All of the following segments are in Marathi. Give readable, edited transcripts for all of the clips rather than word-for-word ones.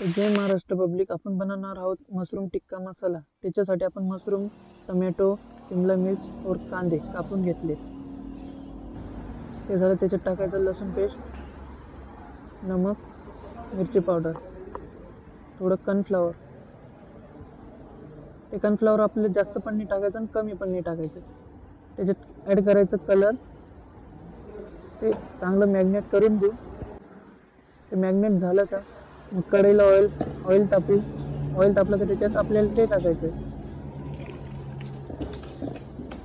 तर जय महाराष्ट्र पब्लिक, आपण बनवणार आहोत मशरूम टिक्का मसाला। त्याच्यासाठी आपण मशरूम, टोमॅटो, शिमला मिर्च और कांदे कापून घेतले। ते झालं, त्याच्यात टाकायचं लसूण पेस्ट, नमक, मिरची पावडर, थोडं कॉर्नफ्लॉवर। ते कॉर्नफ्लॉवर आपल्याला जास्त पण नाही टाकायचं आणि कमी पण नाही टाकायचं। त्याच्यात ॲड करायचं कलर। ते चांगलं मॅग्नेट करून देऊ। ते मॅग्नेट झालं का मग कढईला ऑइल तापू। ऑइल तापलं की त्याच्यात आपल्याला ते टाकायचं।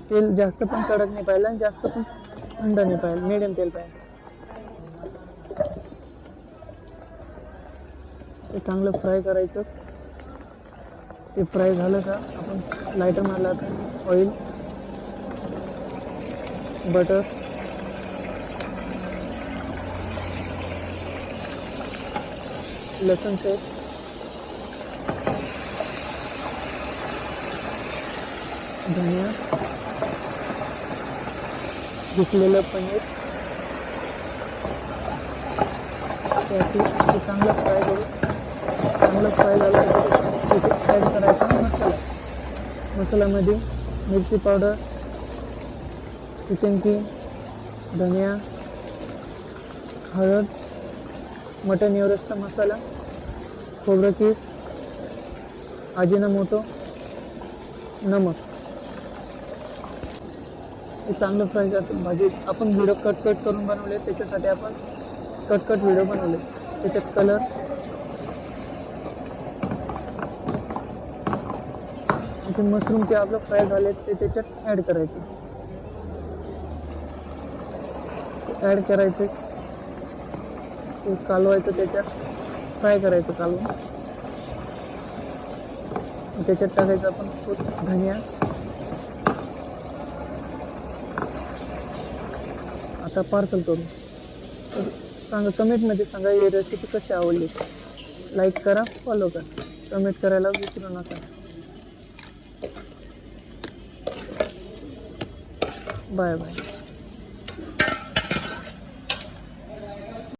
तेल जास्त पण कडक नाही पाहिजे आणि जास्त पण थंड नाही पाहिजे, मीडियम तेल पाहिजे। ते चांगलं फ्राय करायचं। ते फ्राय झालं का आपण लायटर मारला का ऑइल, बटर, लसूण पेस्ट, धनिया, घेतलेलं पनीर, त्याची ते चांगलं फ्राय करू। चांगलं फ्राय झालं त्याच्यात ॲड करायचा मसाला। मसाल्यामध्ये मिरची पावडर, चिकन किंग, धनिया, हळद, मटन एव्हरेस्ट मसाला, खोबरं कीस, अजिनोमोटो, नमक। हे चांगलं फ्राय करतो। भाजी आपण व्हिडिओ कट करून बनवले, त्याच्यासाठी आपण कट व्हिडिओ बनवले। त्याच्यात कलर, ते मशरूम ते आपलं फ्राय झाले ते त्याच्यात ॲड करायचे। ॲड करायचे, ते कालवायचं, त्याच्यात फ्राय करायचं कालवून। त्याच्यात टाकायचं आपण धनिया। आता पार्सल करू। सांगा कमेंटमध्ये, सांगा ही रेसिपी कशी आवडली। लाईक करा, फॉलो करा, कमेंट करायला विसरू नका। Bye bye.